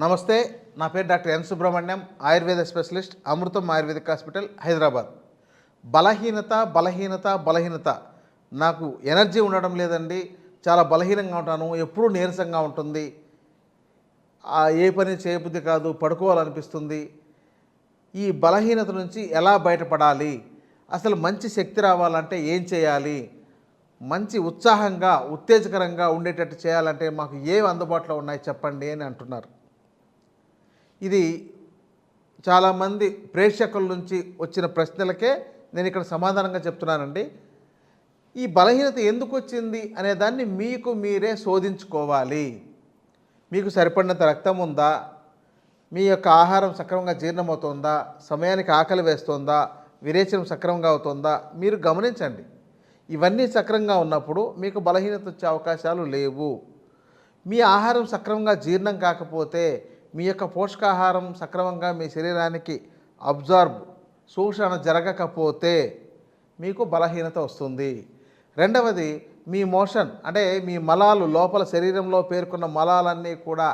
నమస్తే, నా పేరు doctor N Subrahmanyam, Ayurveda specialist, Amrutham ayurvedic hospital, Hyderabad. బలహీనత బలహీనత బలహీనత నాకు ఎనర్జీ ఉండడం లేదండి. చాలా బలహీనంగా ఉంటాను, ఎప్పుడూ నీరసంగా ఉంటుంది, ఏ పని చేయబుద్ధి కాదు, పడుకోవాలనిపిస్తుంది. ఈ బలహీనత నుంచి ఎలా బయటపడాలి, అసలు మంచి శక్తి రావాలంటే ఏం చేయాలి, మంచి ఉత్సాహంగా ఉత్తేజకరంగా ఉండేటట్టు చేయాలంటే మాకు ఏవి అందుబాటులో ఉన్నాయి చెప్పండి అని అంటున్నారు. ఇది చాలామంది ప్రేక్షకుల నుంచి వచ్చిన ప్రశ్నలకే నేను ఇక్కడ సమాధానంగా చెప్తున్నానండి. ఈ బలహీనత ఎందుకు వచ్చింది అనే దాన్ని మీకు మీరే శోధించుకోవాలి. మీకు సరిపడినంత రక్తం ఉందా, మీ యొక్క ఆహారం సక్రమంగా జీర్ణమవుతుందా, సమయానికి ఆకలి వేస్తుందా, విరేచనం సక్రమంగా అవుతుందా మీరు గమనించండి. ఇవన్నీ సక్రమంగా ఉన్నప్పుడు మీకు బలహీనత వచ్చే అవకాశాలు లేవు. మీ ఆహారం సక్రమంగా జీర్ణం కాకపోతే, మీ యొక్క పోషకాహారం సక్రమంగా మీ శరీరానికి శోషణ జరగకపోతే మీకు బలహీనత వస్తుంది. రెండవది, మీ మోషన్ అంటే మీ మలాలు లోపల శరీరంలో పేర్కొన్న మలాలన్నీ కూడా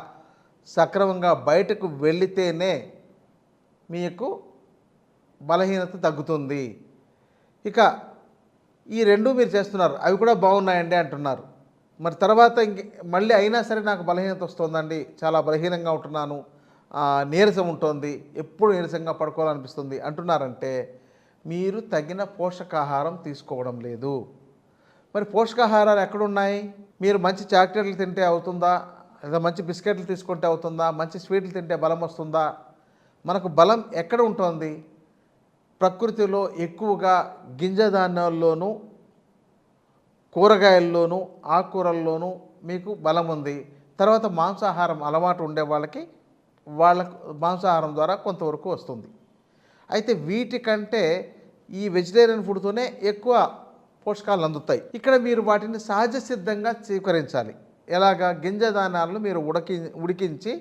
సక్రమంగా బయటకు వెళితేనే మీకు బలహీనత తగ్గుతుంది. ఇక ఈ రెండు మీరు చేస్తున్నారు, అవి కూడా బాగున్నాయండి అంటున్నారు. మరి తర్వాత మళ్ళీ అయినా సరే నాకు బలహీనత వస్తుందండి, చాలా బలహీనంగా ఉంటున్నాను, నీరసం ఉంటుంది, ఎప్పుడు నీరసంగా పడుకోవాలనిపిస్తుంది అంటున్నారంటే మీరు తగిన పోషకాహారం తీసుకోవడం లేదు. మరి పోషకాహారాలు ఎక్కడున్నాయి? మీరు మంచి చాక్లెట్లు తింటే అవుతుందా, లేదా మంచి బిస్కెట్లు తీసుకుంటే అవుతుందా, మంచి స్వీట్లు తింటే బలం వస్తుందా? మనకు బలం ఎక్కడ ఉంటుంది? ప్రకృతిలో ఎక్కువగా గింజధాన్యాల్లోనూ, కూరగాయల్లోనూ, ఆకుకూరల్లోనూ మీకు బలం ఉంది. తర్వాత మాంసాహారం అలవాటు ఉండే వాళ్ళకి మాంసాహారం ద్వారా కొంతవరకు వస్తుంది. అయితే వీటికంటే ఈ వెజిటేరియన్ ఫుడ్తోనే ఎక్కువ పోషకాలు అందుతాయి. ఇక్కడ మీరు వాటిని సహజ సిద్ధంగా స్వీకరించాలి. ఎలాగా? గింజధాన్యాలను మీరు ఉడికించి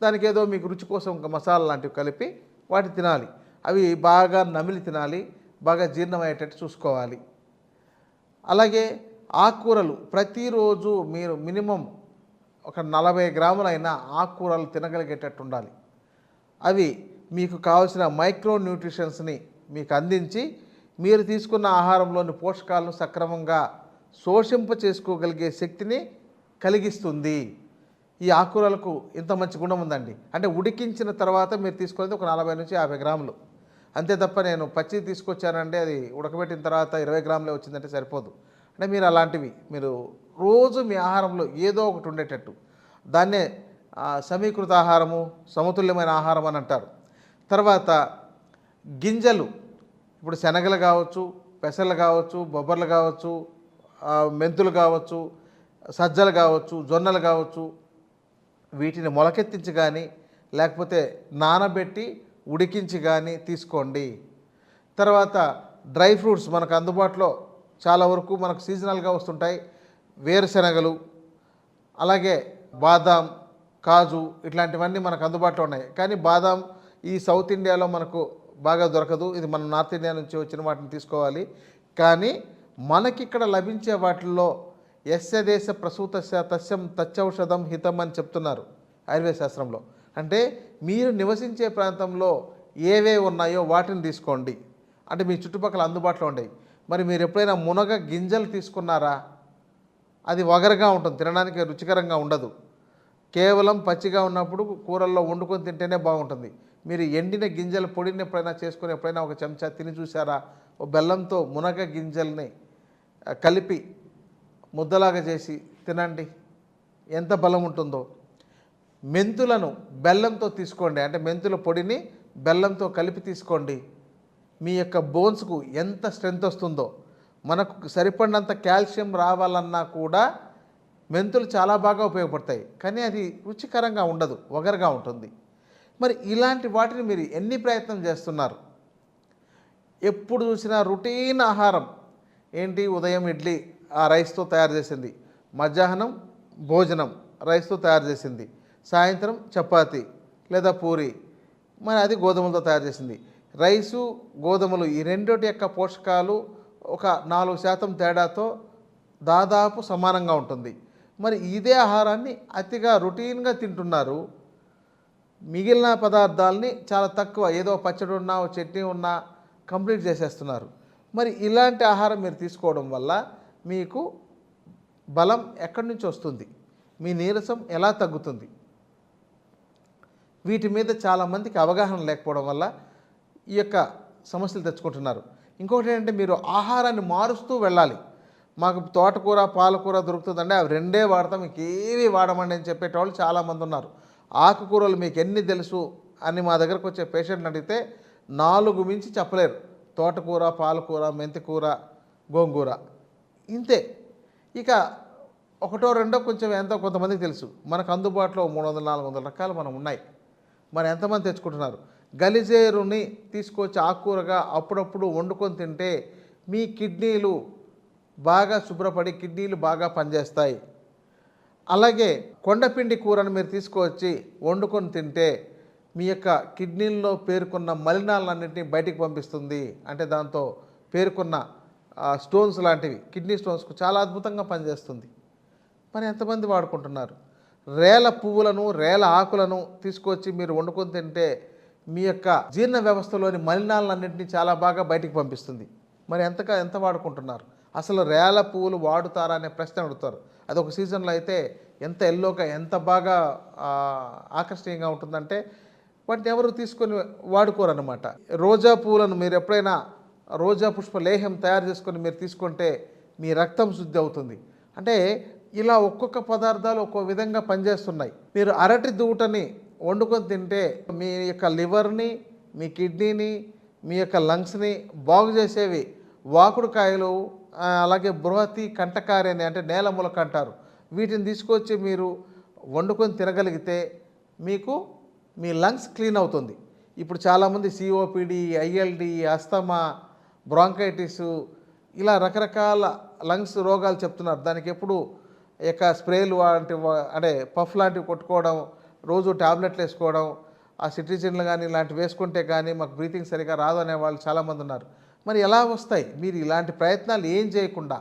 దానికి ఏదో మీకు రుచి కోసం ఒక మసాలా లాంటివి కలిపి వాటి తినాలి. అవి బాగా నమిలి తినాలి, బాగా జీర్ణమయ్యేటట్టు చూసుకోవాలి. అలాగే ఆకుకూరలు ప్రతిరోజు మీరు మినిమం ఒక 40 గ్రాములైనా ఆకుకూరలు తినగలిగేటట్టు ఉండాలి. అవి మీకు కావాల్సిన మైక్రో న్యూట్రిషన్స్ని మీకు అందించి మీరు తీసుకున్న ఆహారంలోని పోషకాలను సక్రమంగా శోషింప చేసుకోగలిగే శక్తిని కలిగిస్తుంది. ఈ ఆకుకూరలకు ఇంత మంచి గుణం ఉందండి. అంటే ఉడికించిన తర్వాత మీరు తీసుకునేది ఒక 40 నుంచి 50 గ్రాములు అంతే తప్ప నేను పచ్చి తీసుకొచ్చానంటే అది ఉడకబెట్టిన తర్వాత 20 గ్రాములే వచ్చిందంటే సరిపోదు. అంటే మీరు అలాంటివి మీరు రోజు మీ ఆహారంలో ఏదో ఒకటి ఉండేటట్టు, దాన్నే సమీకృత ఆహారము, సమతుల్యమైన ఆహారం అని అంటారు. తర్వాత గింజలు, ఇప్పుడు శనగలు కావచ్చు, పెసలు కావచ్చు, బొబ్బర్లు కావచ్చు, మెంతులు కావచ్చు, సజ్జలు కావచ్చు, జొన్నలు కావచ్చు, వీటిని మొలకెత్తించి కానీ లేకపోతే నానబెట్టి ఉడికించి కానీ తీసుకోండి. తర్వాత డ్రై ఫ్రూట్స్ మనకు అందుబాటులో చాలా వరకు మనకు సీజనల్గా వస్తుంటాయి. వేరుశనగలు, అలాగే బాదాం, కాజు, ఇట్లాంటివన్నీ మనకు అందుబాటులో ఉన్నాయి. కానీ బాదాం ఈ సౌత్ ఇండియాలో మనకు బాగా దొరకదు, ఇది మనం నార్త్ ఇండియా నుంచి వచ్చిన వాటిని తీసుకోవాలి. కానీ మనకిక్కడ లభించే వాటిల్లో యస్య దేశ ప్రసూతస్య తస్యం తచ్చౌషధం హితం అని చెప్తున్నారు ఆయుర్వేద శాస్త్రంలో. అంటే మీరు నివసించే ప్రాంతంలో ఏవే ఉన్నాయో వాటిని తీసుకోండి. అంటే మీ చుట్టుపక్కల అందుబాటులో ఉండేవి. మరి మీరు ఎప్పుడైనా మునగ గింజలు తీసుకున్నారా? అది వగరగా ఉంటుంది, తినడానికి రుచికరంగా ఉండదు. కేవలం పచ్చిగా ఉన్నప్పుడు కూరల్లో వండుకొని తింటేనే బాగుంటుంది. మీరు ఎండిన గింజల పొడిని ఎప్పుడైనా చేసుకొని ఎప్పుడైనా ఒక చెంచా తిని చూసారా? బెల్లంతో మునగ గింజల్ని కలిపి ముద్దలాగా చేసి తినండి, ఎంత బలం ఉంటుందో. మెంతులను బెల్లంతో తీసుకోండి, అంటే మెంతుల పొడిని బెల్లంతో కలిపి తీసుకోండి. మీ యొక్క బోన్స్కు ఎంత స్ట్రెంత్ వస్తుందో. మనకు సరిపడినంత కాల్షియం రావాలన్నా కూడా మెంతులు చాలా బాగా ఉపయోగపడతాయి. కానీ అది రుచికరంగా ఉండదు, వగరుగా ఉంటుంది. మరి ఇలాంటి వాటిని మీరు ఎన్ని ప్రయత్నం చేస్తున్నారు? ఎప్పుడు చూసినా రొటీన్ ఆహారం ఏంటి? ఉదయం ఇడ్లీ, ఆ రైస్తో తయారు చేసింది, మధ్యాహ్నం భోజనం రైస్తో తయారు చేసింది, సాయంత్రం చపాతి లేదా పూరి, మరి అది గోధుమలతో తయారు చేసింది. రైసు, గోధుమలు ఈ రెండిటి యొక్క పోషకాలు ఒక 4% తేడాతో దాదాపు సమానంగా ఉంటుంది. మరి ఇదే ఆహారాన్ని అతిగా రొటీన్గా తింటున్నారు. మిగిలిన పదార్థాలని చాలా తక్కువ, ఏదో పచ్చడి ఉన్నా ఓ చట్నీ ఉన్నా కంప్లీట్ చేసేస్తున్నారు. మరి ఇలాంటి ఆహారం మీరు తీసుకోవడం వల్ల మీకు బలం ఎక్కడి నుంచి వస్తుంది, మీ నీరసం ఎలా తగ్గుతుంది? వీటి మీద చాలామందికి అవగాహన లేకపోవడం వల్ల ఈ యొక్క సమస్యలు తెచ్చుకుంటున్నారు. ఇంకొకటి ఏంటంటే మీరు ఆహారాన్ని మారుస్తూ వెళ్ళాలి. మాకు తోటకూర పాలకూర దొరుకుతుందండి, అవి రెండే వాడతాం, ఇంకేవి వాడమండి అని చెప్పేటవాళ్ళు చాలామంది ఉన్నారు. ఆకుకూరలు మీకు ఎన్ని తెలుసు అని మా దగ్గరకు వచ్చే పేషెంట్ని అడిగితే 4 మించి చెప్పలేరు. తోటకూర, పాలకూర, మెంతికూర, గోంగూర, ఇంతే. ఇక ఒకటో రెండో కొంచెం ఎంతో కొంతమందికి తెలుసు. మనకు అందుబాటులో 300-400 రకాలు మనం ఉన్నాయి. మరి ఎంతమంది తెచ్చుకుంటున్నారు? గలిజేరుని తీసుకొచ్చి ఆకుకూరగా అప్పుడప్పుడు వండుకొని తింటే మీ కిడ్నీలు బాగా శుభ్రపడి కిడ్నీలు బాగా పనిచేస్తాయి. అలాగే కొండపిండి కూరను మీరు తీసుకువచ్చి వండుకొని తింటే మీ యొక్క కిడ్నీల్లో పేరుకున్న మలినాలన్నింటినీ బయటికి పంపిస్తుంది. అంటే దాంతో పేరుకున్న స్టోన్స్ లాంటివి, కిడ్నీ స్టోన్స్కు చాలా అద్భుతంగా పనిచేస్తుంది. మరి ఎంతమంది వాడుకుంటున్నారు? రేల పువ్వులను, రేల ఆకులను తీసుకొచ్చి మీరు వండుకొని తింటే మీ యొక్క జీర్ణ వ్యవస్థలోని మలినాలన్నింటినీ చాలా బాగా బయటికి పంపిస్తుంది. మరి ఎంత వాడుకుంటున్నారు? అసలు రేల పువ్వులు వాడుతారా అనే ప్రశ్న అడుగుతారు. అదొక సీజన్లో అయితే ఎంత ఎల్లోగా ఎంత బాగా ఆకర్షణీయంగా ఉంటుందంటే వాటిని ఎవరు తీసుకొని వాడుకోరన్నమాట. రోజా పువ్వులను మీరు ఎప్పుడైనా రోజా పుష్ప లేహం తయారు చేసుకొని మీరు తీసుకుంటే మీ రక్తం శుద్ధి అవుతుంది. అంటే ఇలా ఒక్కొక్క పదార్థాలు ఒక్కో విధంగా పనిచేస్తున్నాయి. మీరు అరటి దూటని వండుకొని తింటే మీ యొక్క లివర్ని, మీ కిడ్నీని, మీ యొక్క లంగ్స్ని బాగు చేసేవి వాకుడుకాయలు, అలాగే బృహతి కంటకారి అని, అంటే నేల మొలక అంటారు. వీటిని తీసుకొచ్చి మీరు వండుకొని తినగలిగితే మీకు మీ లంగ్స్ క్లీన్ అవుతుంది. ఇప్పుడు చాలామంది సిఓపిడి, ఐఎల్డి, అస్తమా, బ్రాంకైటిస్ ఇలా రకరకాల లంగ్స్ రోగాలు చెప్తున్నారు. దానికి ఎప్పుడు ఇక స్ప్రేలు అంటే పఫ్ లాంటివి కొట్టుకోవడం, రోజు ట్యాబ్లెట్లు వేసుకోవడం, ఆ సిట్రిజిన్లు కానీ ఇలాంటివి వేసుకుంటే కానీ మాకు బ్రీతింగ్ సరిగా రాదు అనే వాళ్ళు చాలామంది ఉన్నారు. మరి ఎలా వస్తాయి? మీరు ఇలాంటి ప్రయత్నాలు ఏం చేయకుండా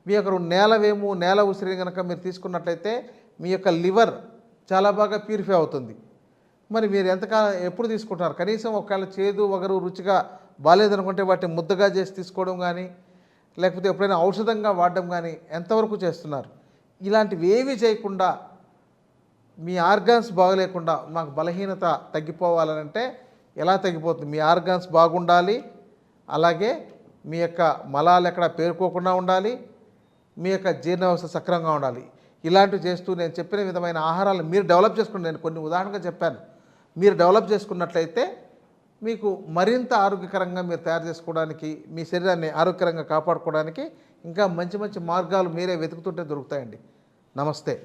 మీ యొక్క నేలవేము, నేల ఉసిరి కనుక మీరు తీసుకున్నట్లయితే మీ యొక్క లివర్ చాలా బాగా ప్యూరిఫై అవుతుంది. మరి మీరు ఎప్పుడు తీసుకుంటున్నారు? కనీసం ఒకవేళ చేదు వగరు రుచిగా బాగాలేదనుకుంటే వాటిని ముద్దగా చేసి తీసుకోవడం కానీ, లేకపోతే ఎప్పుడైనా ఔషధంగా వాడడం కానీ ఎంతవరకు చేస్తున్నారు? ఇలాంటివి ఏవి చేయకుండా మీ ఆర్గాన్స్ బాగలేకుండా మాకు బలహీనత తగ్గిపోవాలనంటే ఎలా తగ్గిపోతుంది? మీ ఆర్గాన్స్ బాగుండాలి, అలాగే మీ యొక్క మలాలు ఎక్కడ పేరుకోకుండా ఉండాలి, మీ యొక్క జీర్ణ వ్యవస్థ సక్రమంగా ఉండాలి. ఇలాంటివి చేస్తూ నేను చెప్పిన విధమైన ఆహారాలు మీరు డెవలప్ చేసుకుని, నేను కొన్ని ఉదాహరణగా చెప్పాను, మీరు డెవలప్ చేసుకున్నట్లయితే మీకు మరింత ఆరోగ్యకరంగా మీరు తయారు చేసుకోవడానికి, మీ శరీరాన్ని ఆరోగ్యకరంగా కాపాడుకోవడానికి ఇంకా మంచి మంచి మార్గాలు మీరే వెతుకుతుంటే దొరుకుతాయండి. నమస్తే.